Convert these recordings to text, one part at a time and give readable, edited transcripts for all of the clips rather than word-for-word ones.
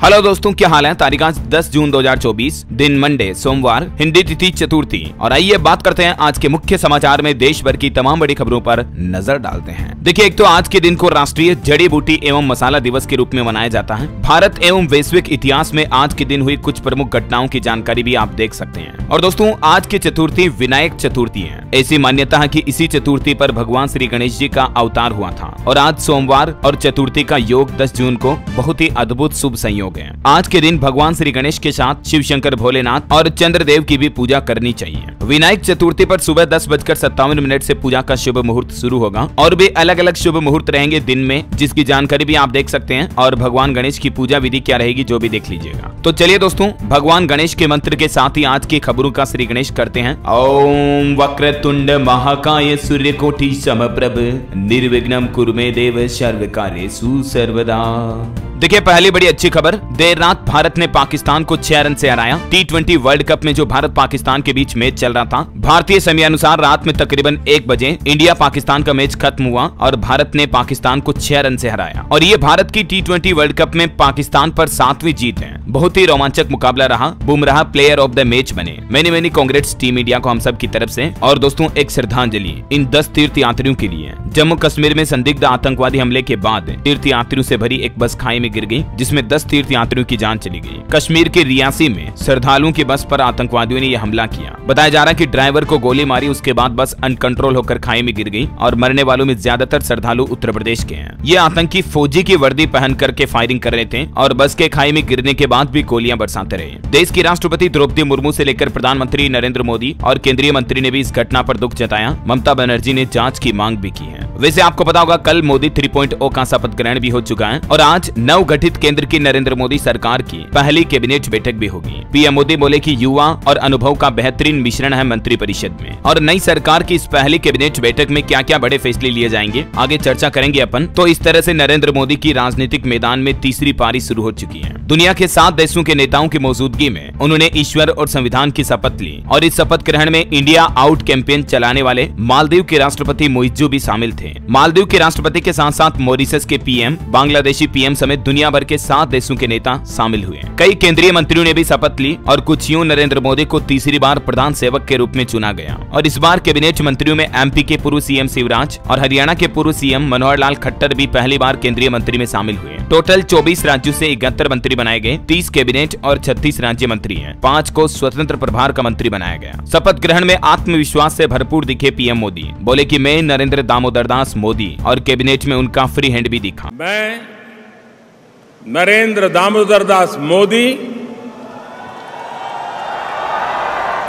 Hello दोस्तों, क्या हाल है। तारीख आज 10 जून 2024, दिन मंडे सोमवार, हिंदी तिथि चतुर्थी। और आइए बात करते हैं आज के मुख्य समाचार में देश भर की तमाम बड़ी खबरों पर नजर डालते हैं। देखिए, एक तो आज के दिन को राष्ट्रीय जड़ी बूटी एवं मसाला दिवस के रूप में मनाया जाता है। भारत एवं वैश्विक इतिहास में आज के दिन हुई कुछ प्रमुख घटनाओं की जानकारी भी आप देख सकते हैं। और दोस्तों, आज की चतुर्थी विनायक चतुर्थी है। ऐसी मान्यता है कि इसी चतुर्थी पर भगवान श्री गणेश जी का अवतार हुआ था। और आज सोमवार और चतुर्थी का योग 10 जून को बहुत ही अद्भुत शुभ संयोग। आज के दिन भगवान श्री गणेश के साथ शिव शंकर भोलेनाथ और चंद्रदेव की भी पूजा करनी चाहिए। विनायक चतुर्थी पर सुबह 10:57 से पूजा का शुभ मुहूर्त शुरू होगा और भी अलग अलग शुभ मुहूर्त रहेंगे दिन में, जिसकी जानकारी भी आप देख सकते हैं। और भगवान गणेश की पूजा विधि क्या रहेगी जो भी देख लीजिएगा। तो चलिए दोस्तों, भगवान गणेश के मंत्र के साथ ही आज की खबरों का श्री गणेश करते हैं। ओम वक्रतुंड महाकाय सूर्यकोटि समप्रभ निर्विघ्नं कुरु मे देव सर्वकार्येषु सर्वदा। देखिए, पहली बड़ी अच्छी खबर, देर रात भारत ने पाकिस्तान को 6 रन से हराया। T20 वर्ल्ड कप में जो भारत पाकिस्तान के बीच मैच चल रहा था, भारतीय समय अनुसार रात में तकरीबन 1 बजे इंडिया पाकिस्तान का मैच खत्म हुआ और भारत ने पाकिस्तान को 6 रन से हराया। और ये भारत की T20 वर्ल्ड कप में पाकिस्तान पर 7वीं जीत है। बहुत ही रोमांचक मुकाबला रहा। Bumrah player of the match बने। मैनी कांग्रेट्स टीम इंडिया को हम सब की तरफ से। और दोस्तों, एक श्रद्धांजलि इन 10 तीर्थ यात्रियों के लिए। जम्मू कश्मीर में संदिग्ध आतंकवादी हमले के बाद तीर्थ यात्रियों से भरी एक बस खाई में गिर गई, जिसमें 10 तीर्थ यात्रियों की जान चली गई। कश्मीर के रियासी में श्रद्धालुओं की बस पर आतंकवादियों ने यह हमला किया। बताया जा रहा है कि ड्राइवर को गोली मारी, उसके बाद बस अनकंट्रोल होकर खाई में गिर गई। और मरने वालों में ज्यादातर श्रद्धालु उत्तर प्रदेश के हैं। ये आतंकी फौजी की वर्दी पहन करके फायरिंग कर रहे थे और बस के खाई में गिरने के बाद भी गोलियां बरसाते रहे। देश की राष्ट्रपति द्रौपदी मुर्मू से लेकर प्रधानमंत्री नरेंद्र मोदी और केंद्रीय मंत्री ने भी इस घटना पर दुख जताया। ममता बनर्जी ने जांच की मांग भी की है। वैसे आपको पता होगा, कल मोदी 3.0 का शपथ ग्रहण भी हो चुका है और आज नवगठित केंद्र की नरेंद्र मोदी सरकार की पहली कैबिनेट बैठक भी होगी। पीएम मोदी बोले कि युवा और अनुभव का बेहतरीन मिश्रण है मंत्रिपरिषद में। और नई सरकार की इस पहली कैबिनेट बैठक में क्या क्या बड़े फैसले लिए जाएंगे, आगे चर्चा करेंगे अपन। तो इस तरह से नरेंद्र मोदी की राजनीतिक मैदान में तीसरी पारी शुरू हो चुकी है। दुनिया के 7 देशों के नेताओं की मौजूदगी में उन्होंने ईश्वर और संविधान की शपथ ली। और इस शपथ ग्रहण में इंडिया आउट कैंपेन चलाने वाले मालदीव के राष्ट्रपति मुइज्जू भी शामिल थे। मालदीव के राष्ट्रपति के साथ साथ मॉरिशस के पीएम, बांग्लादेशी पीएम समेत दुनिया भर के 7 देशों के नेता शामिल हुए। कई केंद्रीय मंत्रियों ने भी शपथ ली और कुछ यूं नरेंद्र मोदी को तीसरी बार प्रधान सेवक के रूप में चुना गया। और इस बार कैबिनेट मंत्रियों में एमपी के पूर्व सीएम शिवराज और हरियाणा के पूर्व सीएम मनोहर लाल खट्टर भी पहली बार केंद्रीय मंत्री में शामिल हुए। टोटल 24 राज्यों से 71 मंत्री बनाए गए। 30 कैबिनेट और 36 राज्य मंत्री हैं। 5 को स्वतंत्र प्रभार का मंत्री बनाया गया। शपथ ग्रहण में आत्मविश्वास से भरपूर दिखे पीएम मोदी। बोले कि मैं नरेंद्र दामोदर दास मोदी, और कैबिनेट में उनका फ्री हैंड भी दिखा। मैं नरेंद्र दामोदर दास मोदी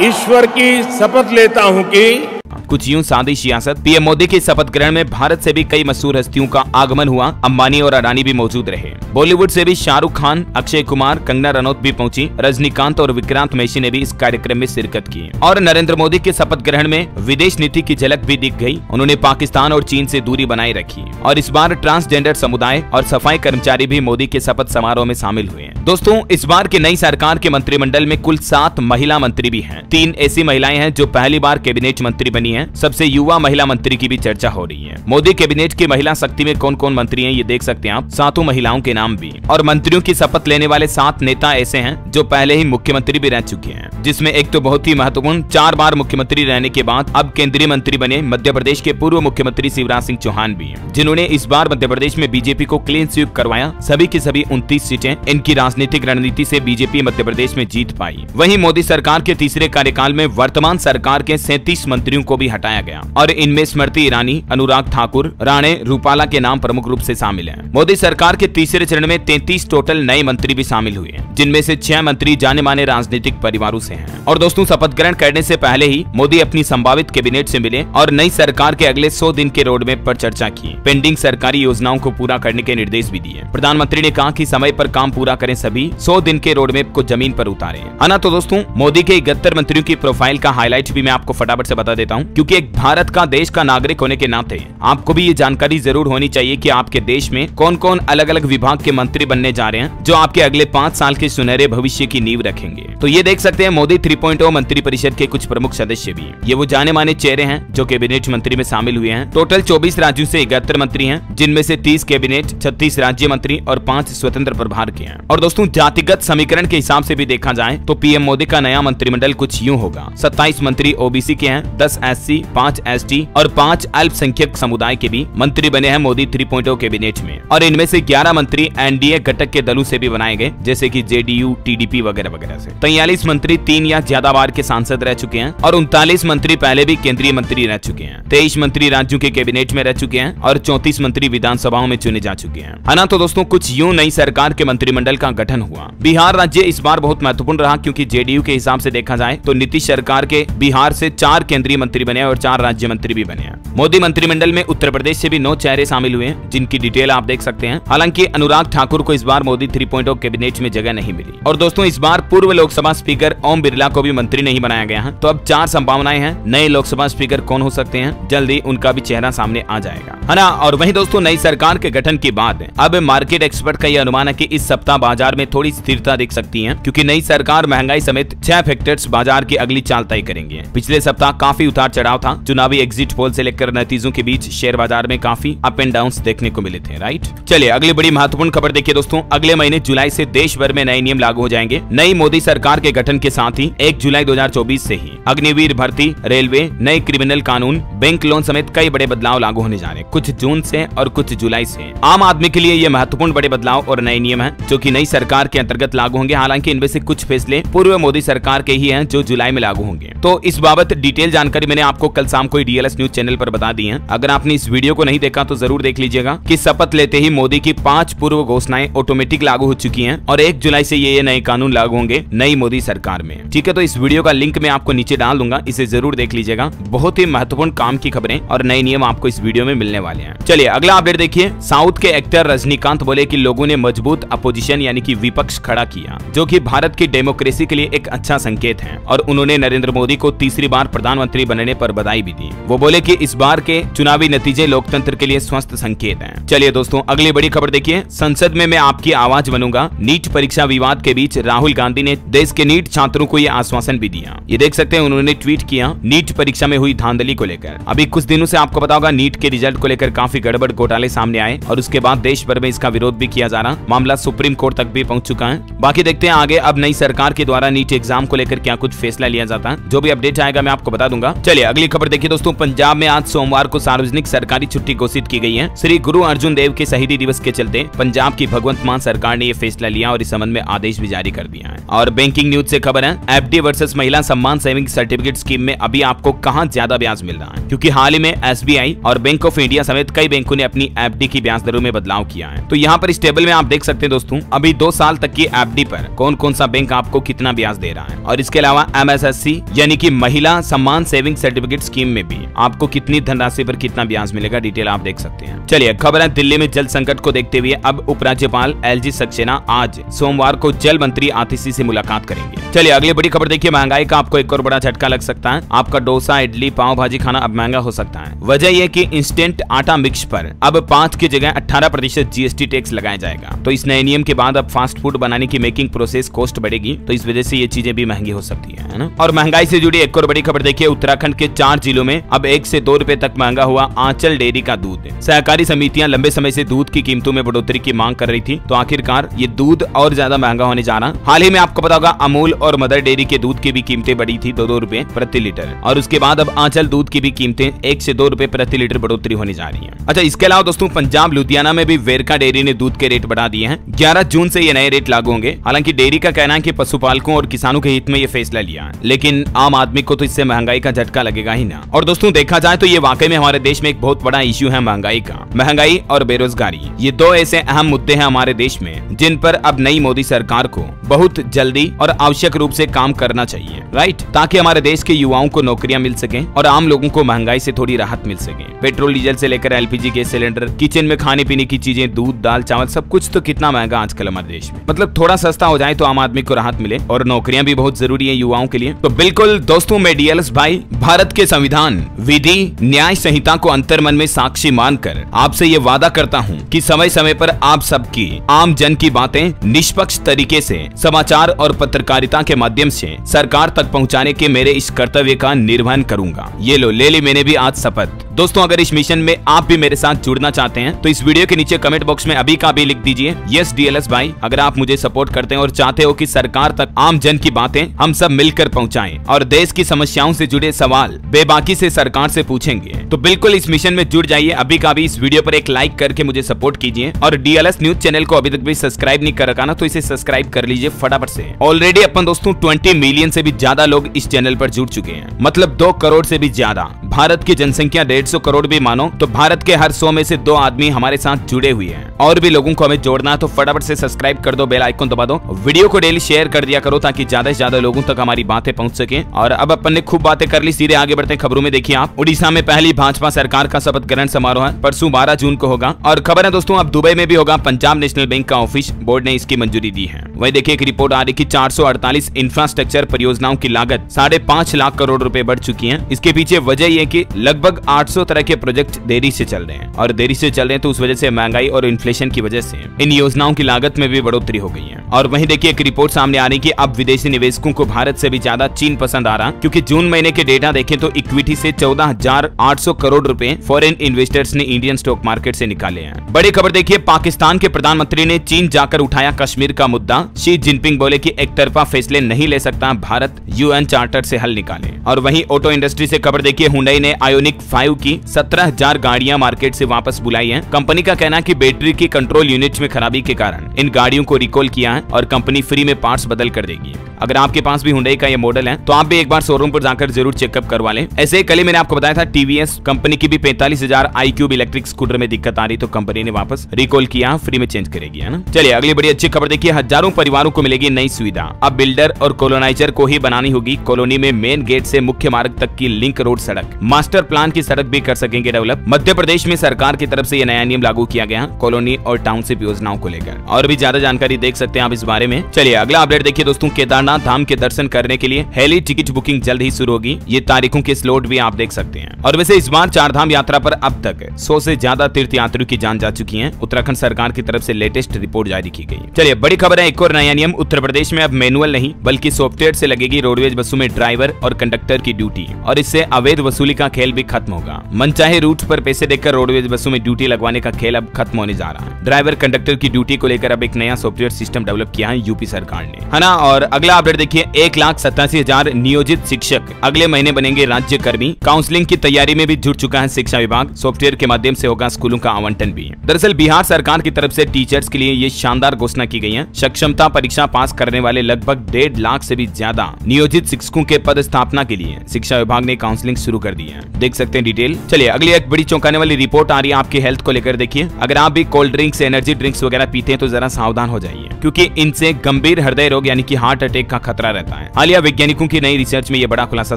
ईश्वर की शपथ लेता हूं कि कुछ यूं सादी सियासत। पीएम मोदी के शपथ ग्रहण में भारत से भी कई मशहूर हस्तियों का आगमन हुआ। अंबानी और अडानी भी मौजूद रहे। बॉलीवुड से भी शाहरुख खान, अक्षय कुमार, कंगना रनौत भी पहुंची। रजनीकांत और विक्रांत मैसी ने भी इस कार्यक्रम में शिरकत की। और नरेंद्र मोदी के शपथ ग्रहण में विदेश नीति की झलक भी दिख गई। उन्होंने पाकिस्तान और चीन से दूरी बनाए रखी। और इस बार ट्रांसजेंडर समुदाय और सफाई कर्मचारी भी मोदी के शपथ समारोह में शामिल हुए। दोस्तों, इस बार की नई सरकार के मंत्रिमंडल में कुल 7 महिला मंत्री भी हैं। 3 ऐसी महिलाएं हैं जो पहली बार कैबिनेट मंत्री बनी है। सबसे युवा महिला मंत्री की भी चर्चा हो रही है। मोदी कैबिनेट की महिला शक्ति में कौन कौन मंत्री हैं ये देख सकते हैं आप। 7 महिलाओं के नाम भी। और मंत्रियों की शपथ लेने वाले 7 नेता ऐसे हैं जो पहले ही मुख्यमंत्री भी रह चुके हैं, जिसमें एक तो बहुत ही महत्वपूर्ण 4 बार मुख्यमंत्री रहने के बाद अब केंद्रीय मंत्री बने मध्य प्रदेश के पूर्व मुख्यमंत्री शिवराज सिंह चौहान भी हैं, जिन्होंने इस बार मध्य प्रदेश में बीजेपी को क्लीन स्वीप करवाया। सभी की सभी 29 सीटें। इनकी राजनीतिक रणनीति से बीजेपी मध्य प्रदेश में जीत पाई। वहीं मोदी सरकार के तीसरे कार्यकाल में वर्तमान सरकार के 37 मंत्रियों को भी हटाया गया। और इनमें स्मृति ईरानी, अनुराग ठाकुर, राणे रूपाला के नाम प्रमुख रूप से शामिल हैं। मोदी सरकार के तीसरे चरण में 33 टोटल नए मंत्री भी शामिल हुए, जिनमें से 6 मंत्री जाने माने राजनीतिक परिवारों से हैं। और दोस्तों, शपथ ग्रहण करने से पहले ही मोदी अपनी संभावित कैबिनेट से मिले और नई सरकार के अगले 100 दिन के रोडमैप पर चर्चा की। पेंडिंग सरकारी योजनाओं को पूरा करने के निर्देश भी दिए। प्रधानमंत्री ने कहा कि समय पर काम पूरा करें, सभी 100 दिन के रोडमैप को जमीन पर उतारे। है ना। तो दोस्तों, मोदी के 71 मंत्रियों की प्रोफाइल का हाईलाइट भी मैं आपको फटाफट से बता देता हूँ, क्योंकि एक भारत का देश का नागरिक होने के नाते आपको भी ये जानकारी जरूर होनी चाहिए कि आपके देश में कौन कौन अलग अलग विभाग के मंत्री बनने जा रहे हैं, जो आपके अगले 5 साल के सुनहरे भविष्य की नींव रखेंगे। तो ये देख सकते हैं मोदी 3.0 मंत्रिपरिषद के कुछ प्रमुख सदस्य भी। ये वो जाने माने चेहरे हैं जो कैबिनेट मंत्री में शामिल हुए हैं। टोटल 24 राज्यों से 71 मंत्री हैं, जिनमें से 30 कैबिनेट, 36 राज्य मंत्री और 5 स्वतंत्र प्रभार के हैं। और दोस्तों दोस्तों जातिगत समीकरण के हिसाब से भी देखा जाए तो पीएम मोदी का नया मंत्रिमंडल कुछ यूं होगा। 27 मंत्री ओबीसी के हैं, 10 एससी, 5 एसटी और 5 अल्पसंख्यक समुदाय के भी मंत्री बने हैं मोदी 3.0 कैबिनेट में। और इनमें से 11 मंत्री एनडीए घटक के दलों से भी बनाए गए, जैसे कि जेडीयू, टीडीपी वगैरह वगैरह से। 43 मंत्री 3 या ज्यादा बार के सांसद रह चुके हैं और 39 मंत्री पहले भी केंद्रीय मंत्री रह चुके हैं। 23 मंत्री राज्यों के कैबिनेट में रह चुके हैं और 34 मंत्री विधानसभाओं में चुने जा चुके हैं, है ना। तो दोस्तों कुछ यूं नई सरकार के मंत्रिमंडल का गठन हुआ। बिहार राज्य इस बार बहुत महत्वपूर्ण रहा, क्योंकि जेडीयू के हिसाब से देखा जाए तो नीतीश सरकार के बिहार से 4 केंद्रीय मंत्री बने और 4 राज्य मंत्री भी बने हैं। मोदी मंत्रिमंडल में उत्तर प्रदेश से भी 9 चेहरे शामिल हुए हैं, जिनकी डिटेल आप देख सकते हैं। हालांकि अनुराग ठाकुर को इस बार मोदी 3.0 कैबिनेट में जगह नहीं मिली। और दोस्तों इस बार पूर्व लोकसभा स्पीकर ओम बिरला को भी मंत्री नहीं बनाया गया है। तो अब 4 संभावनाएं हैं, नए लोकसभा स्पीकर कौन हो सकते हैं, जल्दी उनका भी चेहरा सामने आ जाएगा, है ना। और वहीं दोस्तों नई सरकार के गठन के बाद अब मार्केट एक्सपर्ट का यह अनुमान है कि इस सप्ताह बाजार में थोड़ी स्थिरता दिख सकती है, क्योंकि नई सरकार महंगाई समेत 6 फैक्टर्स बाजार की अगली चाल तय करेंगे। पिछले सप्ताह काफी उतार चढ़ाव था, चुनावी एग्जिट पोल से लेकर नतीजों के बीच शेयर बाजार में काफी अप एंड डाउन देखने को मिले थे, राइट। चलिए अगली बड़ी महत्वपूर्ण खबर देखिए दोस्तों। अगले महीने जुलाई से देश भर में नए नियम लागू हो जाएंगे। नई मोदी सरकार के गठन के साथ ही 1 जुलाई 2024 से ही अग्निवीर भर्ती, रेलवे, नए क्रिमिनल कानून, बैंक लोन समेत कई बड़े बदलाव लागू होने जा रहे हैं, कुछ जून से और कुछ जुलाई से। आम आदमी के लिए ये महत्वपूर्ण बड़े बदलाव और नए नियम हैं, जो कि नई सरकार के अंतर्गत लागू होंगे। हालांकि इनमें से कुछ फैसले पूर्व मोदी सरकार के ही हैं, जो जुलाई में लागू होंगे। तो इस बाबत डिटेल जानकारी मैंने आपको कल शाम को डीएलएस न्यूज चैनल पर बता दी है। अगर आपने इस वीडियो को नहीं देखा तो जरूर देख लीजिएगा कि शपथ लेते ही मोदी की 5 पूर्व घोषणाएं ऑटोमेटिक लागू हो चुकी हैं और 1 जुलाई से ये नए कानून लागू होंगे नई मोदी सरकार में। ठीक है, तो इस वीडियो का लिंक मैं आपको नीचे डाल दूंगा, इसे जरूर देख लीजिएगा। बहुत ही महत्वपूर्ण काम की खबरें और नए नियम आपको इस वीडियो में मिलने वाले हैं। चलिए अगला अपडेट देखिए। साउथ के एक्टर रजनीकांत बोले कि लोगों ने मजबूत अपोजिशन यानी कि विपक्ष खड़ा किया, जो कि भारत की डेमोक्रेसी के लिए एक अच्छा संकेत है। और उन्होंने नरेंद्र मोदी को तीसरी बार प्रधानमंत्री बनने पर बधाई भी दी। वो बोले कि इस बार के चुनावी नतीजे लोकतंत्र के लिए स्वस्थ संकेत हैं। चलिए दोस्तों अगली बड़ी खबर देखिए। संसद में मैं आपकी आवाज बनूंगा। नीट परीक्षा विवाद के बीच राहुल गांधी ने देश के नीट छात्रों को यह आश्वासन भी दिया। ये देख सकते हैं, उन्होंने ट्वीट किया नीट परीक्षा में हुई धांधली को लेकर। अभी कुछ दिनों से आपको पता होगा नीट के रिजल्ट को लेकर काफी गड़बड़ घोटाले सामने आए और उसके बाद देश भर में इसका विरोध भी किया जा रहा। मामला सुप्रीम कोर्ट तक भी पहुंच चुका है। बाकी देखते हैं आगे अब नई सरकार के द्वारा नीट एग्जाम को लेकर क्या कुछ फैसला लिया जाता है। जो भी अपडेट आएगा मैं आपको बता दूंगा। चलिए अगली खबर देखिए दोस्तों। पंजाब में आज सोमवार को सार्वजनिक सरकारी छुट्टी घोषित की गई है। श्री गुरु अर्जुन देव के शहीदी दिवस के चलते पंजाब की भगवंत मान सरकार ने यह फैसला लिया और इस संबंध में आदेश भी जारी कर दिया है। और बैंकिंग न्यूज से खबर है, एफडी वर्सेस महिला सम्मान सेविंग सर्टिफिकेट स्कीम में अभी आपको कहां ज्यादा ब्याज मिल रहा है, क्योंकि हाल ही में एसबीआई और बैंक ऑफ इंडिया समेत कई बैंकों ने अपनी एफडी की ब्याज दरों में बदलाव किया है। तो यहाँ पर इस टेबल में आप देख सकते हैं दोस्तों, अभी 2 साल तक की एफडी पर कौन कौन सा बैंक आपको कितना ब्याज दे रहा है। और इसके अलावा एमएसएससी यानी कि महिला सम्मान सेविंग सर्टिफिकेट स्कीम में भी आपको कितनी धनराशि पर कितना ब्याज मिलेगा, डिटेल आप देख सकते हैं। चलिए खबर है, दिल्ली में जल संकट को देखते हुए अब उपराज्यपाल एलजी सक्सेना आज सोमवार को जल मंत्री आतिशी से मुलाकात करेंगे। चलिए अगली बड़ी खबर देखिए। महंगाई का आपको एक और बड़ा झटका लग सकता है। आपका डोसा, इडली, पाव भाजी खाना अब महंगा हो सकता है। वजह यह कि इंस्टेंट आटा मिक्स पर अब 5 की जगह 18% जीएसटी टैक्स लगाया जाएगा। तो इस नए नियम के बाद अब फास्ट फूड बनाने की मेकिंग प्रोसेस कॉस्ट बढ़ेगी, तो इस वजह से ये चीजें भी महंगी हो सकती है ना। और महंगाई से जुड़ी एक और बड़ी खबर देखिए। उत्तराखंड के 4 जिलों में अब 1 से 2 रुपए तक महंगा हुआ आंचल डेयरी का दूध। सहकारी समितियां लंबे समय से दूध की कीमतों में बढ़ोतरी की मांग कर रही थी, तो आखिरकार ये दूध और ज्यादा महंगा होने जा रहा। हाल ही में आपको पता होगा अमूल और मदर डेयरी के दूध की भी कीमतें बढ़ी थी 2-2 रुपए प्रति लीटर, और उसके बाद अब आंचल दूध की भी कीमतें 1 से 2 रुपए प्रति लीटर बढ़ोतरी होने जा रही है। अच्छा, इसके अलावा दोस्तों पंजाब लुधियाना में भी वेरका डेयरी ने दूध के रेट बढ़ा दिए हैं। 11 जून से ये नए रेट लागू होंगे। हालांकि डेयरी का कहना है कि पशुपालकों और किसानों के हित में ये फैसला लिया है, लेकिन आम आदमी को तो इससे महंगाई का झटका लगेगा ही ना। और दोस्तों देखा जाए तो ये वाकई में हमारे देश में एक बहुत बड़ा इश्यू है महंगाई का। महंगाई और बेरोजगारी, ये 2 ऐसे अहम मुद्दे हैं हमारे देश में, जिन पर अब नई मोदी सरकार को बहुत जल्दी और आवश्यक रूप से काम करना चाहिए, राइट, ताकि हमारे देश के युवाओं को नौकरियां मिल सके और आम लोगों को महंगाई से थोड़ी राहत मिल सके। पेट्रोल डीजल से लेकर एलपीजी गैस सिलेंडर, किचन में खाने पीने की चीजें, दूध, दाल, चावल, सब कुछ तो कितना महंगा आजकल हमारे देश में। मतलब थोड़ा सस्ता हो जाए तो आम आदमी को राहत मिले, और नौकरियां भी बहुत जरूरी है युवाओं के लिए। तो बिल्कुल दोस्तों, मैं डीएलएस भाई भारत के संविधान, विधि, न्याय संहिता को अंतर्मन में साक्षी मानकर आपसे ये वादा करता हूँ कि समय समय पर आप सबकी, आम जन की बातें निष्पक्ष तरीके से समाचार और पत्रकारिता के माध्यम से सरकार तक पहुंचाने के मेरे इस कर्तव्य का निर्वहन करूंगा। ये लो, ले ली मैंने भी आज शपथ। दोस्तों, अगर इस मिशन में आप भी मेरे साथ जुड़ना चाहते हैं तो इस वीडियो के नीचे कमेंट बॉक्स में अभी का अभी लिख दीजिए यस डीएलएस भाई। अगर आप मुझे सपोर्ट करते हैं और चाहते हो कि सरकार तक आम जन की बातें हम सब मिलकर पहुंचाएं और देश की समस्याओं से जुड़े सवाल बेबाकी से सरकार से पूछेंगे, तो बिल्कुल इस मिशन में जुड़ जाइए। अभी का अभी इस वीडियो पर एक लाइक करके मुझे सपोर्ट कीजिए और डीएलएस न्यूज चैनल को अभी तक भी सब्सक्राइब नहीं कर रखा ना, तो इसे सब्सक्राइब कर लीजिए फटाफट से। ऑलरेडी अपन दोस्तों 20 मिलियन से भी ज्यादा लोग इस चैनल पर जुड़ चुके हैं, मतलब 2 करोड़ से भी ज्यादा। भारत की जनसंख्या 150 करोड़ भी मानो तो भारत के हर 100 में से 2 आदमी हमारे साथ जुड़े हुए हैं। और भी लोगों को हमें जोड़ना है तो फटाफट से सब्सक्राइब कर दो, बेल आइकन दबा दो, वीडियो को डेली शेयर कर दिया करो ताकि ज्यादा से ज्यादा लोगों तक हमारी बातें पहुंच सके। और अब अपन ने खूब बातें कर ली, सीधे आगे बढ़ते हैं खबरों में। देखिए आप, उड़ीसा में पहली भाजपा सरकार का शपथ ग्रहण समारोह है, परसों 12 जून को होगा। और खबर है दोस्तों अब दुबई में भी होगा। पंजाब नेशनल बैंक का ऑफिस बोर्ड ने इसकी मंजूरी दी है। वहीं देखिए एक रिपोर्ट आ रही कि 448 इंफ्रास्ट्रक्चर परियोजनाओं की लागत 5.5 लाख करोड़ रुपए बढ़ चुकी है। इसके पीछे वजह यह कि लगभग 800 तरह के प्रोजेक्ट देरी से चल रहे हैं, और देरी से चल रहे हैं तो उस वजह से महंगाई और इन्फ्लेशन की वजह से इन योजनाओं की लागत में भी बढ़ोतरी हो गई है। और वहीं देखिए एक रिपोर्ट सामने आ रही कि अब विदेशी निवेशकों को भारत से भी ज्यादा चीन पसंद आ रहा, क्योंकि जून महीने के डेटा देखें तो इक्विटी से 14,800 करोड़ रुपए फॉरेन इन्वेस्टर्स ने इंडियन स्टॉक मार्केट से निकाले हैं। बड़ी खबर देखिए, पाकिस्तान के प्रधानमंत्री ने चीन जाकर उठाया कश्मीर का मुद्दा। शी जिनपिंग बोले कि एक तरफा फैसले नहीं ले सकता भारत, यूएन चार्टर से हल निकाले। और वहीं ऑटो इंडस्ट्री से खबर देखिए, हुंडई ने आयोनिक 5 की 17,000 गाड़ियां मार्केट से वापस बुलाई हैं। कंपनी का कहना है कि बैटरी की कंट्रोल यूनिट में खराबी के कारण इन गाड़ियों को रिकॉल किया है और कंपनी फ्री में पार्ट्स बदल कर देगी। अगर आपके पास भी हुंडई का ये मॉडल है तो आप भी एक बार शोरूम पर जाकर जरूर चेकअप करवा लें। ऐसे ही कल ही मैंने आपको बताया था टीवीएस कंपनी की भी 45,000 iQube इलेक्ट्रिक स्कूटर में दिक्कत आ रही, तो कंपनी ने वापस रिकॉल किया, फ्री में चेंज करेगी, है ना। चलिए अगली बड़ी अच्छी खबर देखिए, हजारों परिवारों को मिलेगी नई सुविधा। अब बिल्डर और कॉलोनाइजर को ही बनानी होगी कॉलोनी में मेन गेट से मुख्य मार्ग तक की लिंक रोड सड़क। मास्टर प्लान की सड़क भी कर सकेंगे डेवलप। मध्य प्रदेश में सरकार की तरफ से यह नया नियम लागू किया गया कॉलोनी और टाउनशिप योजनाओं को लेकर। और भी ज्यादा जानकारी देख सकते हैं आप इस बारे में। चलिए अगला अपडेट देखिए दोस्तों, केदारनाथ धाम के दर्शन करने के लिए हेली टिकट बुकिंग जल्द ही शुरू होगी। ये तारीखों के स्लॉट भी आप देख सकते हैं। और वैसे इस बार 4 धाम यात्रा पर अब तक 100 से ज्यादा तीर्थ यात्रियों की जान जा चुकी है। उत्तराखंड सरकार की तरफ से लेटेस्ट रिपोर्ट जारी की गई। चलिए बड़ी खबर है, एक और नया नियम। उत्तर प्रदेश में अब मैनुअल नहीं बल्कि सॉफ्टवेयर से लगेगी रोडवेज बसों में ड्राइवर और कंडक्टर की ड्यूटी, और इससे अवैध वसूली का खेल भी खत्म होगा। मनचाहे रूट पर पैसे देकर रोडवेज बसों में ड्यूटी लगवाने का खेल अब खत्म होने जा रहा है। ड्राइवर कंडक्टर की ड्यूटी को लेकर अब एक नया सॉफ्टवेयर सिस्टम डेवलप किया है यूपी सरकार ने, है ना। और अगला अपडेट देखिए, 1,87,000 नियोजित शिक्षक अगले महीने बनेंगे राज्य कर्मी। काउंसलिंग की तैयारी में भी जुट चुका है शिक्षा विभाग। सॉफ्टवेयर के माध्यम से होगा स्कूलों का आवंटन भी। दरअसल बिहार सरकार की तरफ से टीचर्स के लिए ये शानदार घोषणा की गई है। सक्षमता परीक्षा पास करने वाले लगभग 1.5 लाख से भी ज्यादा नियोजित शिक्षकों के पद स्थापना के लिए शिक्षा विभाग ने काउंसलिंग शुरू कर दी है। देख सकते हैं डिटेल। चलिए अगली एक बड़ी चौंकाने वाली रिपोर्ट आ रही है आपकी हेल्थ को लेकर। देखिए, अगर आप भी कोल्ड ड्रिंक्स, एनर्जी ड्रिंक्स वगैरह पीते हैं तो जरा सावधान हो जाइए, क्योंकि इनसे गंभीर हृदय रोग यानी कि हार्ट अटैक का खतरा रहता है। हालिया वैज्ञानिकों की नई रिसर्च में यह बड़ा खुलासा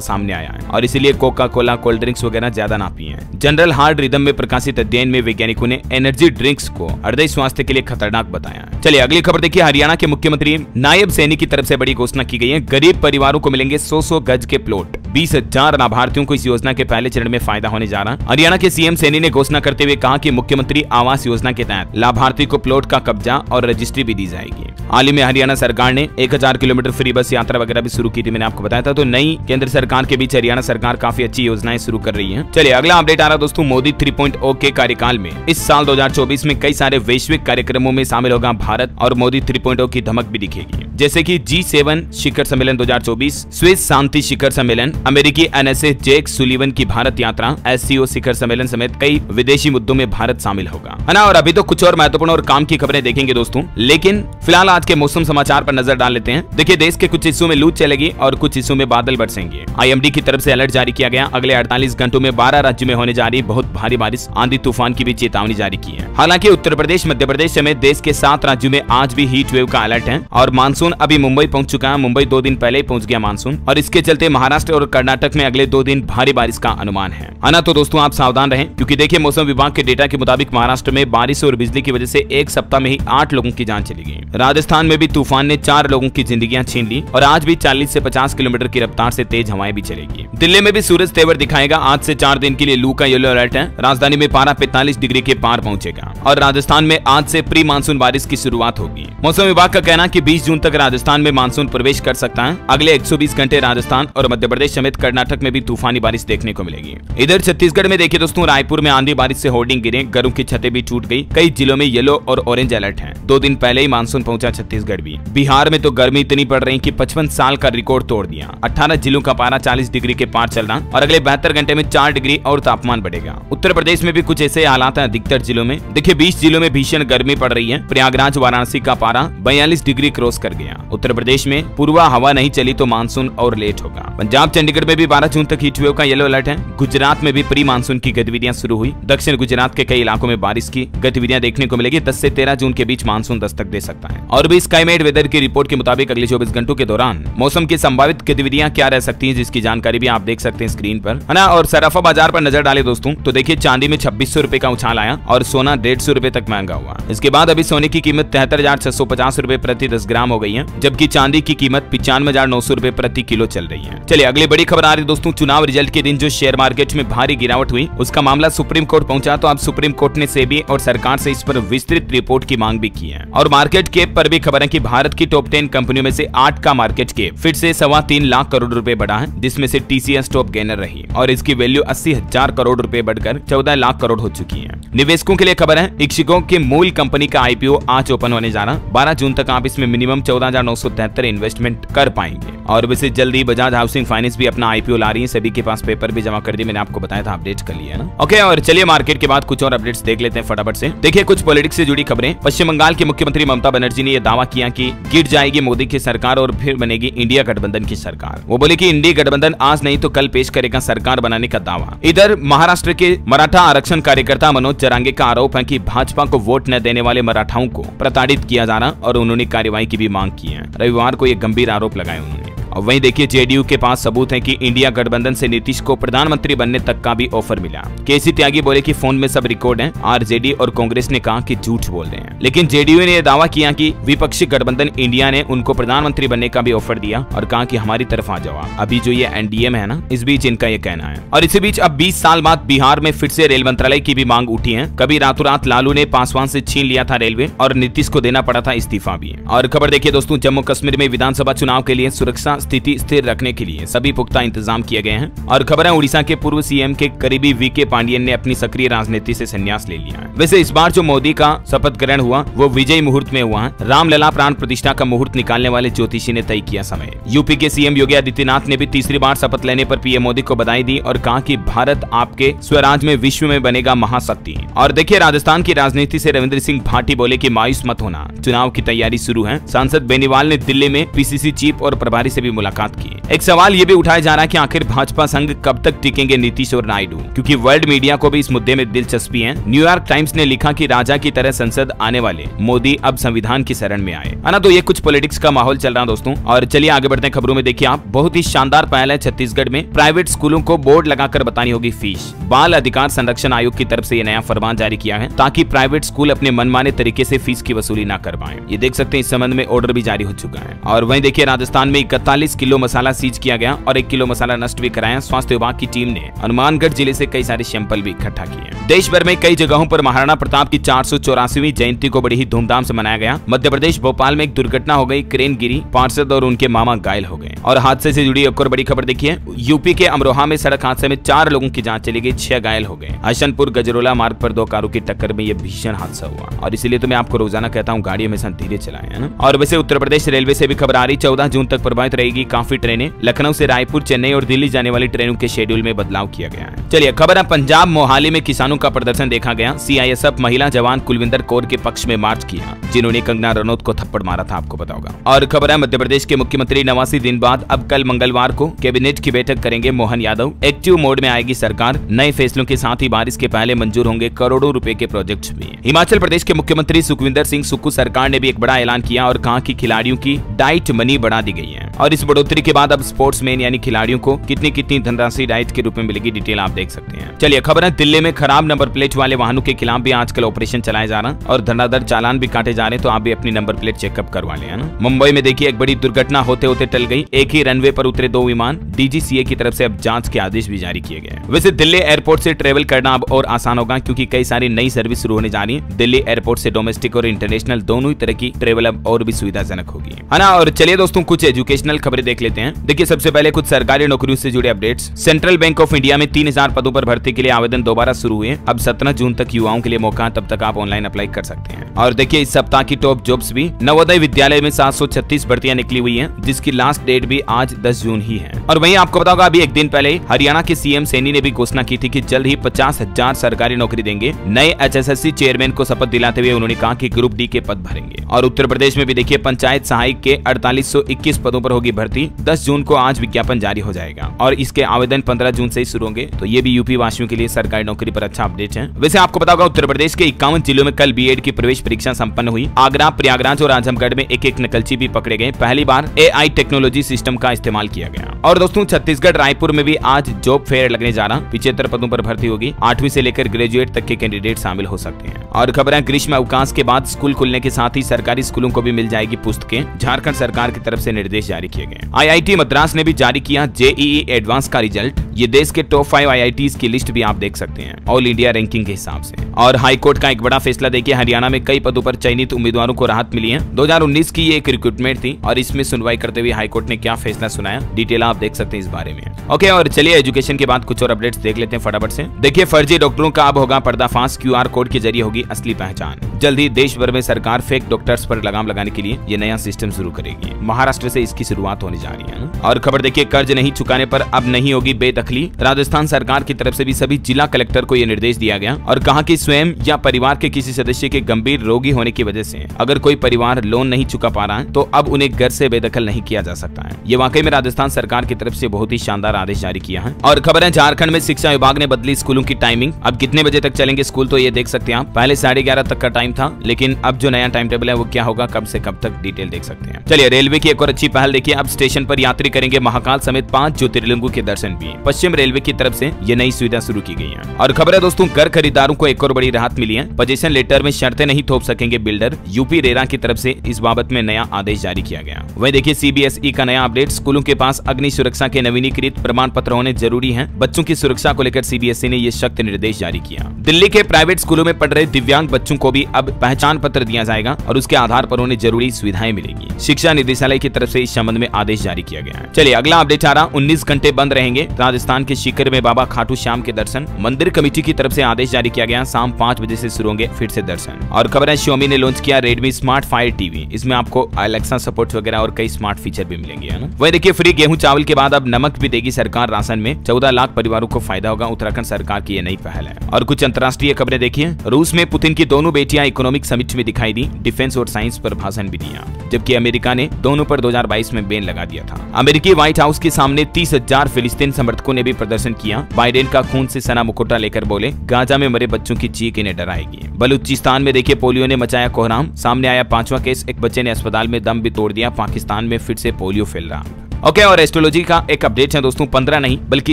सामने आया है, और इसीलिए कोका कोला, कोल्ड ड्रिंक्स वगैरह ज्यादा ना पिएं। जनरल हार्ट रिदम में प्रकाशित अध्ययन में वैज्ञानिकों ने एनर्जी ड्रिंक्स को हृदय स्वास्थ्य के लिए खतरनाक बताया। चलिए अगली खबर देखिए, हरियाणा के मुख्यमंत्री नायब सैनी की तरफ से बड़ी घोषणा की गई है। गरीब परिवारों को मिलेंगे 100 गज के प्लॉट। 20,000 लाभार्थियों को इस योजना के पहले चरण में फायदा होने जा रहा। हरियाणा के सीएम सैनी ने घोषणा करते हुए कहा कि मुख्यमंत्री आवास योजना के तहत लाभार्थी को प्लॉट का कब्जा और रजिस्ट्री भी दी जाएगी। हाल ही में हरियाणा सरकार ने 1000 किलोमीटर फ्री बस यात्रा वगैरह भी शुरू की थी, मैंने आपको बताया था। तो नई केंद्र सरकार के बीच हरियाणा सरकार काफी अच्छी योजनाएं शुरू कर रही है। चलिए अगला अपडेट आ रहा दोस्तों, मोदी 3.0 के कार्यकाल में इस साल 2024 में कई सारे वैश्विक कार्यक्रमों में शामिल होगा भारत, और मोदी 3.0 की धमक भी दिखेगी, जैसे कि G7 शिखर सम्मेलन 2024, स्विस शांति शिखर सम्मेलन, अमेरिकी NSA जैक सुलिवन की भारत यात्रा, SCO शिखर सम्मेलन समेत कई विदेशी मुद्दों में भारत शामिल होगा, है ना। और अभी तो कुछ और महत्वपूर्ण और काम की खबरें देखेंगे दोस्तों, लेकिन फिलहाल आज के मौसम समाचार पर नजर डाल लेते हैं। देखिए, देश के कुछ हिस्सों में लू चलेगी और कुछ हिस्सों में बादल बरसेंगे। IMD की तरफ से अलर्ट जारी किया गया। अगले 48 घंटों में 12 राज्यों में होने जा रही बहुत भारी बारिश, आंधी तूफान की भी चेतावनी जारी की है। हालांकि उत्तर प्रदेश, मध्य प्रदेश समेत देश के 7 राज्यों में आज भी हीट वेव का अलर्ट है, और मानसून अभी मुंबई पहुंच चुका है। मुंबई 2 दिन पहले ही पहुंच गया मानसून, और इसके चलते महाराष्ट्र और कर्नाटक में अगले 2 दिन भारी बारिश का अनुमान है ना। तो दोस्तों आप सावधान रहें, क्योंकि देखिए मौसम विभाग के डेटा के मुताबिक महाराष्ट्र में बारिश और बिजली की वजह से एक सप्ताह में ही 8 लोगों की जान चली गई। राजस्थान में भी तूफान ने 4 लोगों की जिंदगियां छीन ली, और आज भी 40 से 50 किलोमीटर की रफ्तार से तेज हवाएं भी चलेगी। दिल्ली में भी सूरज तेवर दिखाएगा। आज से 4 दिन के लिए लू का येलो अलर्ट है। राजधानी में पारा 45 डिग्री के पार पहुंचेगा, और राजस्थान में आज से प्री मानसून बारिश की शुरुआत होगी। मौसम विभाग का कहना है कि 20 जून तक तक राजस्थान में मानसून प्रवेश कर सकता है। अगले 120 घंटे राजस्थान और मध्य प्रदेश समेत कर्नाटक में भी तूफानी बारिश देखने को मिलेगी। इधर छत्तीसगढ़ में देखिए दोस्तों, रायपुर में आंधी बारिश से होर्डिंग गिरे, घरों की छतें भी टूट गई। कई जिलों में येलो और ऑरेंज अलर्ट है। 2 दिन पहले ही मानसून पहुंचा छत्तीसगढ़ भी। बिहार में तो गर्मी इतनी पड़ रही कि 55 साल का रिकॉर्ड तोड़ दिया। 18 जिलों का पारा 40 डिग्री के पार चल रहा और अगले 72 घंटे में 4 डिग्री और तापमान बढ़ेगा। उत्तर प्रदेश में भी कुछ ऐसे हालात हैं अधिकतर जिलों में। देखिए 20 जिलों में भीषण गर्मी पड़ रही है। प्रयागराज वाराणसी का पारा 42 डिग्री क्रॉस कर गया। उत्तर प्रदेश में पूर्वा हवा नहीं चली तो मानसून और लेट होगा। पंजाब चंडीगढ़ में भी 12 जून तक हीट वेव का येलो अलर्ट है। गुजरात में भी प्री मानसून की गतिविधियां शुरू हुई। दक्षिण गुजरात के कई इलाकों में बारिश की गतिविधियां देखने को मिलेगी। 10 से 13 जून के बीच मानसून दस्तक दे सकता है। और भी स्काईमेट वेदर की रिपोर्ट के मुताबिक अगले 24 घंटों के दौरान मौसम की संभावित गतिविधियां क्या रह सकती हैं, जिसकी जानकारी भी आप देख सकते हैं स्क्रीन पर, है ना। और सराफा बाजार पर नजर डाले दोस्तों तो देखिए चांदी में 2600 रुपए का उछाल आया और सोना 150 रुपए तक महंगा हुआ। इसके बाद अभी सोने की कीमत 73,650 रुपए प्रति 10 ग्राम हो गई है, जबकि चांदी की कीमत 95,900 रुपए प्रति किलो चल रही है। चलिए अगली बड़ी खबर आ रही दोस्तों, चुनाव रिजल्ट के दिन जो शेयर मार्केट में भारी गिरावट हुई उसका मामला सुप्रीम कोर्ट पहुंचा। तो अब सुप्रीम कोर्ट ने सेबी और सरकार से इस पर विस्तृत रिपोर्ट की मांग भी की है। और मार्केट कैप पर भी खबर है कि भारत की टॉप 10 कंपनियों में से 8 का मार्केट कैप फिर से 3.25 लाख करोड़ रुपए बढ़ा है, जिसमें से टीसीएस टॉप गेनर रही और इसकी वैल्यू 80,000 करोड़ रुपए बढ़कर 14 लाख करोड़ हो चुकी है। निवेशकों के लिए खबर है, इच्छुकों के मूल कंपनी का आईपीओ आज ओपन होने जा रहा। 12 जून तक आप इसमें मिनिमम 14,973 इन्वेस्टमेंट कर पाएंगे। और वैसे जल्दी बजाज हाउसिंग फाइनेंस भी अपना आईपीओ ला रही है। सभी के पास पेपर भी जमा कर दिए, मैंने आपको बताया था, अपडेट कर लिया ना। ओके, और चलिए मार्केट के बाद कुछ और अपडेट्स देख लेते हैं फटाफट से। देखिए कुछ पॉलिटिक्स से जुड़ी खबरें। पश्चिम बंगाल की मुख्यमंत्री ममता बनर्जी ने यह दावा किया कि गिर जाएगी मोदी की सरकार और फिर बनेगी इंडिया गठबंधन की सरकार। वो बोले कि इंडिया गठबंधन आज नहीं तो कल पेश करेगा सरकार बनाने का दावा। इधर महाराष्ट्र के मराठा आरक्षण कार्यकर्ता मनोज जरांगे का आरोप है कि भाजपा को वोट न देने वाले मराठाओं को प्रताड़ित किया जा रहा और उन्होंने कार्रवाई की भी मांग की है। रविवार को यह गंभीर आरोप लगाए उन्होंने। और वहीं देखिए जेडीयू के पास सबूत है कि इंडिया गठबंधन से नीतीश को प्रधानमंत्री बनने तक का भी ऑफर मिला। केसी त्यागी बोले कि फोन में सब रिकॉर्ड है। आरजेडी और कांग्रेस ने कहा कि झूठ बोल रहे हैं, लेकिन जेडीयू ने यह दावा किया कि विपक्षी गठबंधन इंडिया ने उनको प्रधानमंत्री बनने का भी ऑफर दिया और कहा कि हमारी तरफ आ जाओ। अभी जो ये एनडीए में है ना, इस बीच इनका यह कहना है। और इसी बीच अब 20 साल बाद बिहार में फिर से रेल मंत्रालय की भी मांग उठी है। कभी रातों रात लालू ने पासवान से छीन लिया था रेलवे और नीतीश को देना पड़ा था इस्तीफा भी। और खबर देखिए दोस्तों, जम्मू कश्मीर में विधानसभा चुनाव के लिए सुरक्षा स्थिति स्थिर रखने के लिए सभी पुख्ता इंतजाम किए गए हैं। और खबर है उड़ीसा के पूर्व सीएम के करीबी वीके पांडियन ने अपनी सक्रिय राजनीति से संन्यास ले लिया है। वैसे इस बार जो मोदी का शपथ ग्रहण हुआ वो विजय मुहूर्त में हुआ है। रामलला प्राण प्रतिष्ठा का मुहूर्त निकालने वाले ज्योतिषी ने तय किया समय। यूपी के सीएम योगी आदित्यनाथ ने भी तीसरी बार शपथ लेने पर पीएम मोदी को बधाई दी और कहा कि भारत आपके स्वराज में विश्व में बनेगा महाशक्ति। और देखिए राजस्थान की राजनीति से रविंद्र सिंह भाटी बोले कि मायूस मत होना, चुनाव की तैयारी शुरू है। सांसद बेनीवाल ने दिल्ली में पीसीसी चीफ और प्रभारी से भी मुलाकात की। एक सवाल ये भी उठाया जा रहा है कि आखिर भाजपा संघ कब तक टिकेंगे नीतीश और नायडू, क्योंकि वर्ल्ड मीडिया को भी इस मुद्दे में दिलचस्पी है। न्यूयॉर्क टाइम्स ने लिखा कि राजा की तरह संसद आने वाले मोदी अब संविधान की शरण में आए, है ना। तो ये कुछ पॉलिटिक्स का माहौल चल रहा है दोस्तों। और चलिए आगे बढ़ते हैं खबरों में। देखिए आप, बहुत ही शानदार पहल है छत्तीसगढ़ में। प्राइवेट स्कूलों को बोर्ड लगाकर बतानी होगी फीस। बाल अधिकार संरक्षण आयोग की तरफ से यह नया फरमान जारी किया है ताकि प्राइवेट स्कूल अपने मनमाने तरीके से फीस की वसूली न कर पाए। ये देख सकते हैं इस संबंध में ऑर्डर भी जारी हो चुका है। और वहीं देखिए राजस्थान में 41 किलो मसाला सीज किया गया और 1 किलो मसाला नष्ट भी कराया। स्वास्थ्य विभाग की टीम ने हनुमानगढ़ जिले से कई सारे सैंपल भी इकट्ठा किए। देश भर में कई जगहों पर महाराणा प्रताप की 484वीं जयंती को बड़ी ही धूमधाम से मनाया गया। मध्य प्रदेश भोपाल में एक दुर्घटना हो गई, क्रेन गिरी, पार्षद और उनके मामा घायल हो गए। और हादसे से जुड़ी एक और बड़ी खबर देखिए, यूपी के अमरोहा में सड़क हादसे में 4 लोगों की जान चली गई, 6 घायल हो गए। हसनपुर गजरोला मार्ग पर 2 कारों की टक्कर में यह भीषण हादसा हुआ। और इसीलिए तो मैं आपको रोजाना कहता हूँ गाड़ी हमेशा धीरे चलाएं, है ना। और वैसे उत्तर प्रदेश रेलवे से भी खबर आ रही, 14 जून तक प्रभावित रहेगी काफी ट्रेनें। लखनऊ से रायपुर, चेन्नई और दिल्ली जाने वाली ट्रेनों के शेड्यूल में बदलाव किया गया है। चलिए खबर है, पंजाब मोहाली में किसानों का प्रदर्शन देखा गया। सीआईएसएफ महिला जवान कुलविंदर कौर के पक्ष में मार्च किया, जिन्होंने कंगना रनौत को थप्पड़ मारा था, आपको पता होगा। और खबर है, मध्य प्रदेश के मुख्यमंत्री 89 दिन बाद अब कल मंगलवार को कैबिनेट की बैठक करेंगे मोहन यादव। एक्टिव मोड में आएगी सरकार। नए फैसलों के साथ ही बारिश के पहले मंजूर होंगे करोड़ों रुपए के प्रोजेक्ट्स भी। हिमाचल प्रदेश के मुख्यमंत्री सुखविंदर सिंह सुक्खू सरकार ने भी एक बड़ा ऐलान किया और कहा कि खिलाड़ियों की डाइट मनी बढ़ा दी गई है। और इस बढ़ोतरी के बाद अब स्पोर्ट्समैन यानी खिलाड़ियों को कितनी कितनी धनराशि राइट के रूप में मिलेगी, डिटेल आप देख सकते हैं। चलिए खबर है, दिल्ली में खराब नंबर प्लेट वाले वाहनों के खिलाफ भी आजकल ऑपरेशन चलाया जा रहा और धनाधर चालान भी काटे जा रहे, तो आप भी अपनी नंबर प्लेट चेकअप करवा लें, है ना। मुंबई में देखिए एक बड़ी दुर्घटना होते होते टल गई। एक ही रनवे पर उतरे 2 विमान, डीजीसीए की तरफ से अब जांच के आदेश भी जारी किए गए। वैसे दिल्ली एयरपोर्ट से ट्रेवल करना अब और आसान होगा, क्योंकि कई सारी नई सर्विस शुरू होने जा रही है। दिल्ली एयरपोर्ट से डोमेस्टिक और इंटरनेशनल दोनों ही तरह की ट्रेवल अब और भी सुविधाजनक होगी, है ना। और चलिए दोस्तों कुछ एजुकेशनल खबरें देख लेते हैं। देखिए सबसे पहले कुछ सरकारी नौकरियों से जुड़े updates. Central bank of India में 3000 पदों पर भर्ती के लिए आवेदन दोबारा शुरू हुए। अब 17 जून तक युवाओं के लिए मौका, तब तक आप ऑनलाइन अप्लाई कर सकते हैं। और देखिए इस सप्ताह की टॉप जॉब्स भी, नवोदय विद्यालय में 736 भर्तियां निकली हुई हैं, जिसकी लास्ट डेट भी आज 10 जून ही है। और वहीं आपको बताओगे अभी एक दिन पहले हरियाणा के सीएम सैनी ने भी घोषणा की थी कि जल्द ही 50,000 सरकारी नौकरी देंगे। नए HSSC चेयरमैन को शपथ दिलाते हुए उन्होंने कहा कि ग्रुप डी के पद भरेंगे। और उत्तर प्रदेश में भी देखिए पंचायत सहायक के 4821 पदों पर होगी भर्ती। 10 जून को आज विज्ञापन जारी हो जाएगा और इसके आवेदन 15 जून से ही शुरू होंगे। तो ये भी यूपी वासियों के लिए सरकारी नौकरी पर अच्छा अपडेट है। वैसे आपको बताओगा उत्तर प्रदेश के 51 जिलों में कल बीएड की प्रवेश परीक्षा संपन्न हुई। आगरा, प्रयागराज और आजमगढ़ में एक नकलची भी पकड़े गए। पहली बार AI टेक्नोलॉजी सिस्टम का इस्तेमाल किया गया। और दोस्तों छत्तीसगढ़ रायपुर में भी आज जॉब फेयर लगने जा रहा। 75 पदों पर भर्ती होगी। 8वीं से लेकर ग्रेजुएट तक के कैंडिडेट शामिल हो सकते हैं। और खबर है ग्रीष्म अवकाश के बाद स्कूल खुलने के साथ ही सरकारी स्कूलों को भी मिल जाएगी पुस्तकें। झारखंड सरकार की तरफ से निर्देश जारी किए गए। IIT मद्रास ने भी जारी किया JEE एडवांस का रिजल्ट। ये देश के टॉप 5 IITs की लिस्ट भी आप देख सकते हैं ऑल इंडिया रैंकिंग के हिसाब से। और हाईकोर्ट का एक बड़ा फैसला देखिए, हरियाणा में कई पदों पर चयनित उम्मीदवारों को राहत मिली है। 2019 की ये एक रिक्रूटमेंट थी और इसमें सुनवाई करते हुए हाईकोर्ट ने क्या फैसला सुनाया, डिटेल आप देख सकते हैं इस बारे में। ओके, और चलिए एजुकेशन के बाद कुछ और अपडेट्स देख लेते हैं फटाफट से। देखिए फर्जी डॉक्टरों का अब होगा पर्दाफाश। QR कोड के जरिए होगी असली पहचान। जल्द ही देश भर में सरकार फेक डॉक्टर्स पर लगाम लगाने के लिए ये नया सिस्टम शुरू करेगी। महाराष्ट्र से इसकी शुरुआत होने जा रही है। और खबर देखिए, कर्ज नहीं चुकाने पर अब नहीं होगी बेदखली। राजस्थान सरकार की तरफ से भी सभी जिला कलेक्टर को यह निर्देश दिया गया और कहा कि स्वयं या परिवार के किसी सदस्य के गंभीर रोगी होने की वजह से अगर कोई परिवार लोन नहीं चुका पा रहा है तो अब उन्हें घर से बेदखल नहीं किया जा सकता है। ये वाकई में राजस्थान सरकार की तरफ से बहुत ही शानदार आदेश जारी किया है। और खबर है झारखंड में शिक्षा विभाग ने बदली स्कूलों की टाइमिंग। अब कितने बजे तक चलेंगे स्कूल तो ये देख सकते हैं आप। पहले 11:30 तक का टाइम था, लेकिन अब जो नया टाइम टेबल है वो क्या होगा, कब से कब तक, डिटेल देख सकते हैं। चलिए रेलवे की एक और अच्छी पहल देखिए, अब स्टेशन पर यात्री करेंगे महाकाल समेत 5 ज्योतिर्लिंगों के दर्शन भी। पश्चिम रेलवे की तरफ से ये नई सुविधा शुरू की गई है। और खबर है दोस्तों, घर खरीदारों को एक और बड़ी राहत मिली है। पोजीशन लेटर में शर्तें नहीं थोप सकेंगे बिल्डर। यूपी रेरा की तरफ से इस बाबत में नया आदेश जारी किया गया। वहीं देखिए CBSE का नया अपडेट, स्कूलों के पास अग्नि सुरक्षा के नवीनीकृत प्रमाण पत्र होने जरूरी है। बच्चों की सुरक्षा को लेकर CBSE ने ये सख्त निर्देश जारी किया। दिल्ली के प्राइवेट स्कूलों में पढ़ रहे दिव्यांग बच्चों को भी अब पहचान पत्र दिया जाएगा और उसके आधार पर उन्हें जरूरी सुविधाएं मिलेगी। शिक्षा निदेशालय की तरफ से इस संबंध में आदेश जारी किया गया है। चलिए अगला अपडेट आ रहा, 19 घंटे बंद रहेंगे राजस्थान के सीकर में बाबा खाटू श्याम के दर्शन। मंदिर कमेटी की तरफ से आदेश जारी किया गया, शाम 5 बजे से शुरू होंगे फिर से दर्शन। और खबर है Xiaomi ने लॉन्च किया Redmi स्मार्ट फायर टीवी। इसमें आपको Alexa सपोर्ट वगैरह और कई स्मार्ट फीचर भी मिलेंगे, है ना। वही देखिए फ्री गेहूं चावल के बाद अब नमक भी देगी सरकार राशन में। 14 लाख परिवारों को फायदा होगा। उत्तराखंड सरकार की ये नई पहल है। और कुछ अंतर्राष्ट्रीय खबरें देखिए, रूस में पुतिन की दोनों बेटियां इकोनॉमिक समिट में दिखाई दी। डिफेंस और साइंस पर भाषण भी दिया, जबकि अमेरिका ने दोनों पर 2022 में बैन लगा दिया था। अमेरिकी व्हाइट हाउस के सामने 30,000 फिलिस्तीन समर्थकों ने भी प्रदर्शन किया। बाइडेन का खून से सना मुकुटा लेकर बोले, गाजा में मरे बच्चों की चीख इन्हें डराएगी। बलूचिस्तान में देखिए पोलियो ने मचाया कोहराम। सामने आया 5वां केस, एक बच्चे ने अस्पताल में दम भी तोड़ दिया। पाकिस्तान में फिर से पोलियो फैल रहा। ओके, और एस्ट्रोलॉजी का एक अपडेट है दोस्तों, 15 नहीं बल्कि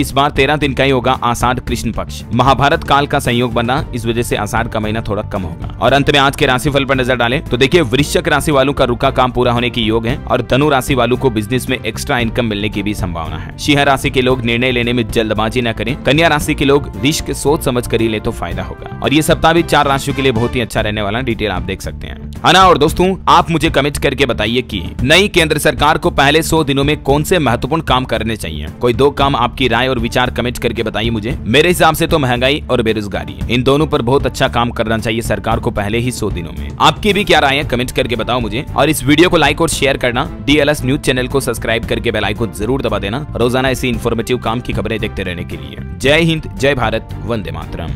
इस बार 13 दिन का ही होगा आषाढ़ कृष्ण पक्ष। महाभारत काल का संयोग बना, इस वजह से आषाढ़ का महीना थोड़ा कम होगा। और अंत में आज के राशिफल पर नजर डालें तो देखिए वृश्चिक राशि वालों का रुका काम पूरा होने की योग है और धनु राशि वालों को बिजनेस में एक्स्ट्रा इनकम मिलने की भी संभावना है। सिंह राशि के लोग निर्णय लेने में जल्दबाजी न करें। कन्या राशि के लोग रिस्क सोच समझ कर ही ले तो फायदा होगा। और ये सप्ताह भी 4 राशियों के लिए बहुत ही अच्छा रहने वाला, डिटेल आप देख सकते हैं, है ना। और दोस्तों आप मुझे कमेंट करके बताइए कि नई केंद्र सरकार को पहले 100 दिनों में कौन से महत्वपूर्ण काम करने चाहिए। कोई 2 काम आपकी राय और विचार कमेंट करके बताइए मुझे। मेरे हिसाब से तो महंगाई और बेरोजगारी, इन दोनों पर बहुत अच्छा काम करना चाहिए सरकार को पहले ही 100 दिनों में। आपकी भी क्या राय है कमेंट करके बताओ मुझे। और इस वीडियो को लाइक और शेयर करना। DLS न्यूज चैनल को सब्सक्राइब करके बेल आइकन जरूर दबा देना रोजाना ऐसी इन्फॉर्मेटिव काम की खबरें देखते रहने के लिए। जय हिंद, जय भारत, वंदे मातरम।